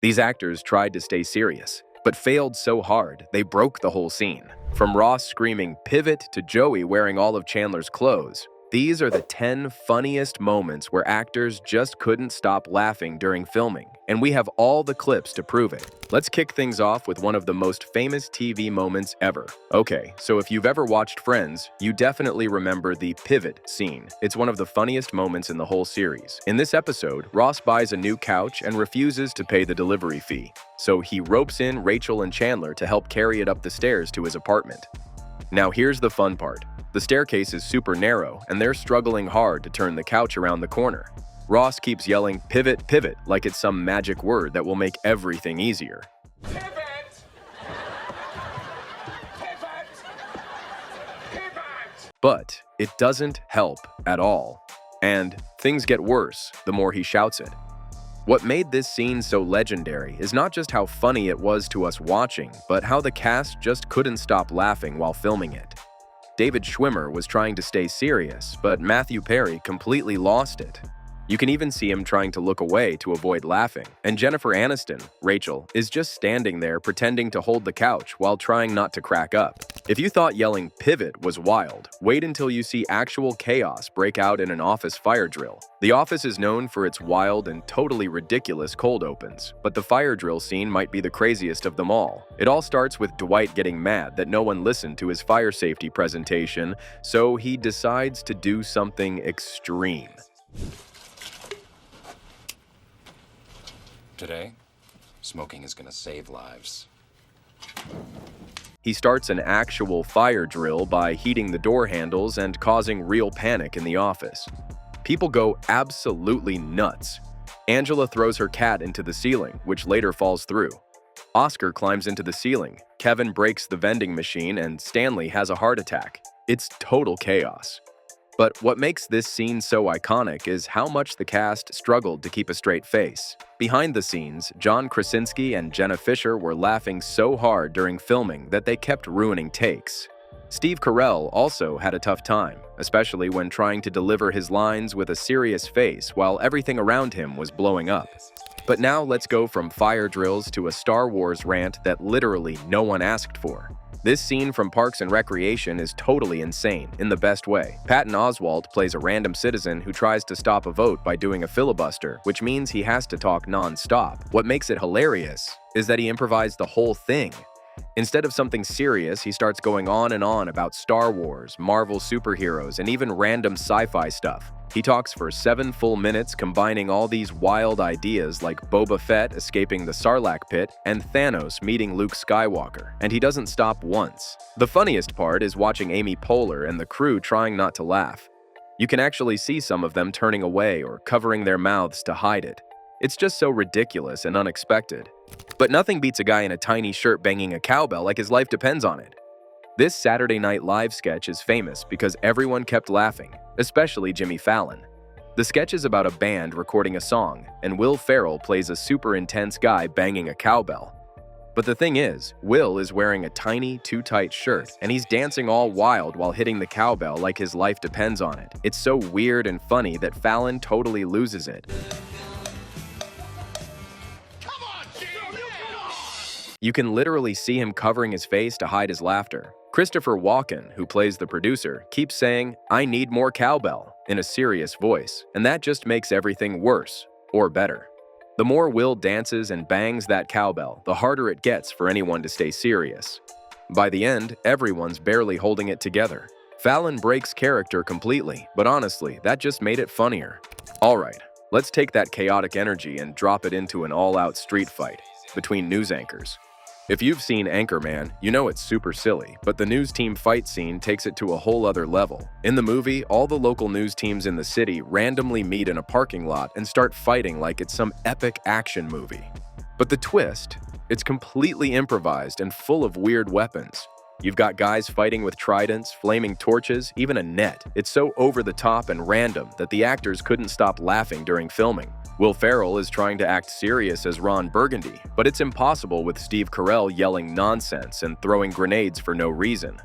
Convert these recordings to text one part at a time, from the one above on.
These actors tried to stay serious, but failed so hard they broke the whole scene. From Ross screaming "pivot" to Joey wearing all of Chandler's clothes, these are the 10 funniest moments where actors just couldn't stop laughing during filming, and we have all the clips to prove it. Let's kick things off with one of the most famous TV moments ever. Okay, so if you've ever watched Friends, you definitely remember the pivot scene. It's one of the funniest moments in the whole series. In this episode, Ross buys a new couch and refuses to pay the delivery fee, so he ropes in Rachel and Chandler to help carry it up the stairs to his apartment. Now here's the fun part. The staircase is super narrow, and they're struggling hard to turn the couch around the corner. Ross keeps yelling, "Pivot, pivot," like it's some magic word that will make everything easier. Pivot! Pivot! Pivot! But it doesn't help at all. And things get worse the more he shouts it. What made this scene so legendary is not just how funny it was to us watching, but how the cast just couldn't stop laughing while filming it. David Schwimmer was trying to stay serious, but Matthew Perry completely lost it. You can even see him trying to look away to avoid laughing. And Jennifer Aniston, Rachel, is just standing there pretending to hold the couch while trying not to crack up. If you thought yelling "pivot" was wild, wait until you see actual chaos break out in an office fire drill. The office is known for its wild and totally ridiculous cold opens, but the fire drill scene might be the craziest of them all. It all starts with Dwight getting mad that no one listened to his fire safety presentation, so he decides to do something extreme. Today, smoking is gonna save lives. He starts an actual fire drill by heating the door handles and causing real panic in the office. People go absolutely nuts. Angela throws her cat into the ceiling, which later falls through. Oscar climbs into the ceiling, Kevin breaks the vending machine, and Stanley has a heart attack. It's total chaos. But what makes this scene so iconic is how much the cast struggled to keep a straight face. Behind the scenes, John Krasinski and Jenna Fisher were laughing so hard during filming that they kept ruining takes. Steve Carell also had a tough time, especially when trying to deliver his lines with a serious face while everything around him was blowing up. But now let's go from fire drills to a Star Wars rant that literally no one asked for. This scene from Parks and Recreation is totally insane, in the best way. Patton Oswalt plays a random citizen who tries to stop a vote by doing a filibuster, which means he has to talk non-stop. What makes it hilarious is that he improvised the whole thing. Instead of something serious, he starts going on and on about Star Wars, Marvel superheroes, and even random sci-fi stuff. He talks for 7 full minutes, combining all these wild ideas like Boba Fett escaping the Sarlacc pit and Thanos meeting Luke Skywalker, and he doesn't stop once. The funniest part is watching Amy Poehler and the crew trying not to laugh. You can actually see some of them turning away or covering their mouths to hide it. It's just so ridiculous and unexpected. But nothing beats a guy in a tiny shirt banging a cowbell like his life depends on it. This Saturday Night Live sketch is famous because everyone kept laughing, especially Jimmy Fallon. The sketch is about a band recording a song, and Will Ferrell plays a super intense guy banging a cowbell. But the thing is, Will is wearing a tiny, too-tight shirt, and he's dancing all wild while hitting the cowbell like his life depends on it. It's so weird and funny that Fallon totally loses it. You can literally see him covering his face to hide his laughter. Christopher Walken, who plays the producer, keeps saying, "I need more cowbell," in a serious voice, and that just makes everything worse, or better. The more Will dances and bangs that cowbell, the harder it gets for anyone to stay serious. By the end, everyone's barely holding it together. Fallon breaks character completely, but honestly, that just made it funnier. Alright, let's take that chaotic energy and drop it into an all-out street fight between news anchors. If you've seen Anchorman, you know it's super silly, but the news team fight scene takes it to a whole other level. In the movie, all the local news teams in the city randomly meet in a parking lot and start fighting like it's some epic action movie. But the twist? It's completely improvised and full of weird weapons. You've got guys fighting with tridents, flaming torches, even a net. It's so over the top and random that the actors couldn't stop laughing during filming. Will Ferrell is trying to act serious as Ron Burgundy, but it's impossible with Steve Carell yelling nonsense and throwing grenades for no reason.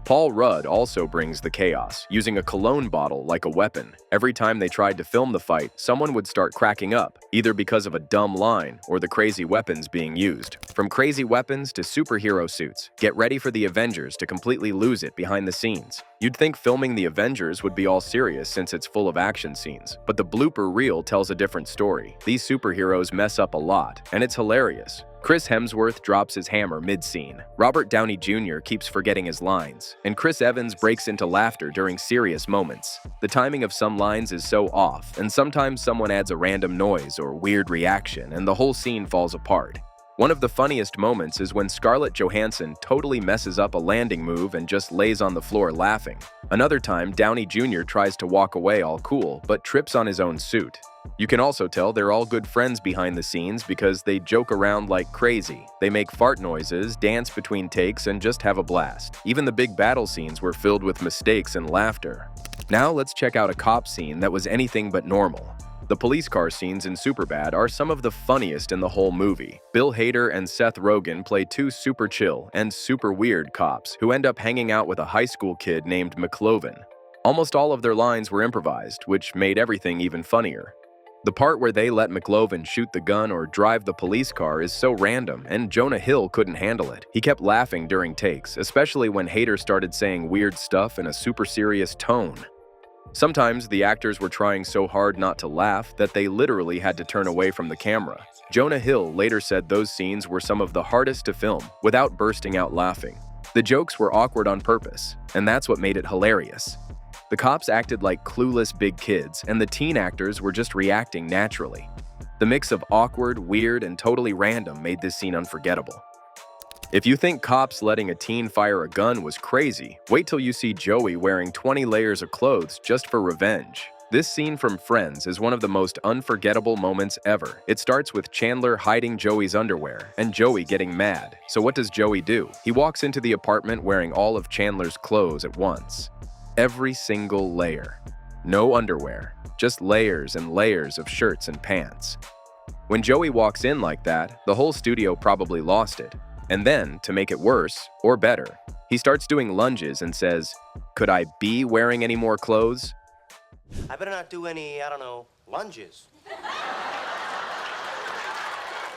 Paul Rudd also brings the chaos, using a cologne bottle like a weapon. Every time they tried to film the fight, someone would start cracking up, either because of a dumb line or the crazy weapons being used. From crazy weapons to superhero suits, get ready for the Avengers to completely lose it behind the scenes. You'd think filming the Avengers would be all serious since it's full of action scenes, but the blooper reel tells a different story. These superheroes mess up a lot, and it's hilarious. Chris Hemsworth drops his hammer mid-scene. Robert Downey Jr. keeps forgetting his lines, and Chris Evans breaks into laughter during serious moments. The timing of some lines is so off, and sometimes someone adds a random noise or weird reaction, and the whole scene falls apart. One of the funniest moments is when Scarlett Johansson totally messes up a landing move and just lays on the floor laughing. Another time, Downey Jr. tries to walk away all cool, but trips on his own suit. You can also tell they're all good friends behind the scenes because they joke around like crazy. They make fart noises, dance between takes, and just have a blast. Even the big battle scenes were filled with mistakes and laughter. Now let's check out a cop scene that was anything but normal. The police car scenes in Superbad are some of the funniest in the whole movie. Bill Hader and Seth Rogen play two super chill and super weird cops who end up hanging out with a high school kid named McLovin. Almost all of their lines were improvised, which made everything even funnier. The part where they let McLovin shoot the gun or drive the police car is so random, and Jonah Hill couldn't handle it. He kept laughing during takes, especially when Hader started saying weird stuff in a super serious tone. Sometimes the actors were trying so hard not to laugh that they literally had to turn away from the camera. Jonah Hill later said those scenes were some of the hardest to film without bursting out laughing. The jokes were awkward on purpose, and that's what made it hilarious. The cops acted like clueless big kids, and the teen actors were just reacting naturally. The mix of awkward, weird, and totally random made this scene unforgettable. If you think cops letting a teen fire a gun was crazy, wait till you see Joey wearing 20 layers of clothes just for revenge. This scene from Friends is one of the most unforgettable moments ever. It starts with Chandler hiding Joey's underwear and Joey getting mad. So what does Joey do? He walks into the apartment wearing all of Chandler's clothes at once. Every single layer. No underwear, just layers and layers of shirts and pants. When Joey walks in like that, the whole studio probably lost it. And then, to make it worse, or better, he starts doing lunges and says, "Could I be wearing any more clothes?" I better not do any, lunges.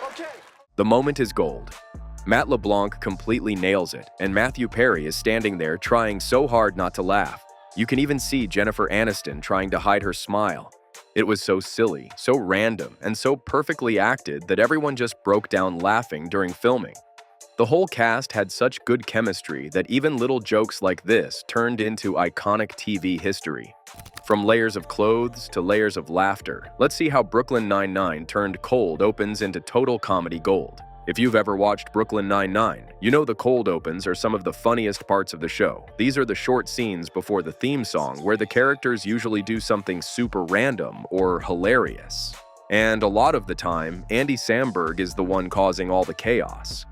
Okay. The moment is gold. Matt LeBlanc completely nails it, and Matthew Perry is standing there trying so hard not to laugh. You can even see Jennifer Aniston trying to hide her smile. It was so silly, so random, and so perfectly acted that everyone just broke down laughing during filming. The whole cast had such good chemistry that even little jokes like this turned into iconic TV history. From layers of clothes to layers of laughter, let's see how Brooklyn Nine-Nine turned cold opens into total comedy gold. If you've ever watched Brooklyn Nine-Nine, you know the cold opens are some of the funniest parts of the show. These are the short scenes before the theme song where the characters usually do something super random or hilarious. And a lot of the time, Andy Samberg is the one causing all the chaos.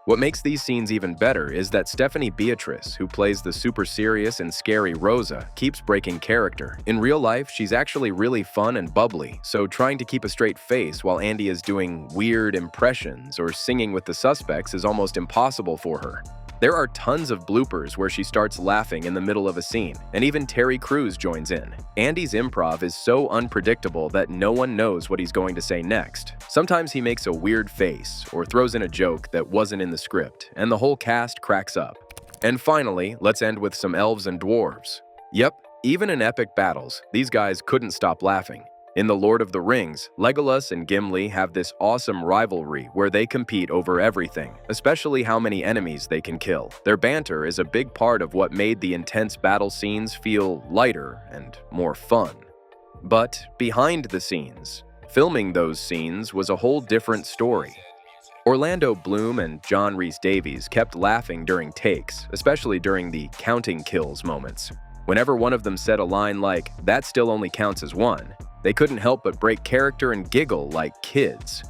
What makes these scenes even better is that Stephanie Beatrice, who plays the super serious and scary Rosa, keeps breaking character. In real life, she's actually really fun and bubbly, so trying to keep a straight face while Andy is doing weird impressions or singing with the suspects is almost impossible for her. There are tons of bloopers where she starts laughing in the middle of a scene, and even Terry Crews joins in. Andy's improv is so unpredictable that no one knows what he's going to say next. Sometimes he makes a weird face or throws in a joke that wasn't in the script, and the whole cast cracks up. And finally, let's end with some elves and dwarves. Yep, even in epic battles, these guys couldn't stop laughing. In The Lord of the Rings, Legolas and Gimli have this awesome rivalry where they compete over everything, especially how many enemies they can kill. Their banter is a big part of what made the intense battle scenes feel lighter and more fun. But behind the scenes, filming those scenes was a whole different story. Orlando Bloom and John Rhys-Davies kept laughing during takes, especially during the counting kills moments. Whenever one of them said a line like, "That still only counts as one," they couldn't help but break character and giggle like kids.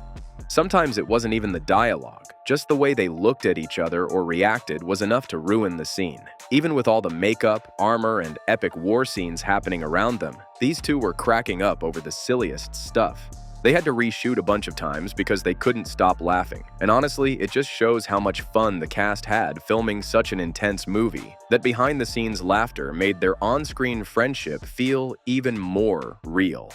Sometimes it wasn't even the dialogue, just the way they looked at each other or reacted was enough to ruin the scene. Even with all the makeup, armor, and epic war scenes happening around them, these two were cracking up over the silliest stuff. They had to reshoot a bunch of times because they couldn't stop laughing, and honestly, it just shows how much fun the cast had filming such an intense movie that behind-the-scenes laughter made their on-screen friendship feel even more real.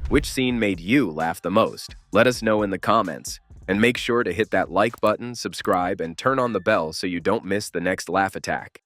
Which scene made you laugh the most? Let us know in the comments. And make sure to hit that like button, subscribe, and turn on the bell so you don't miss the next laugh attack.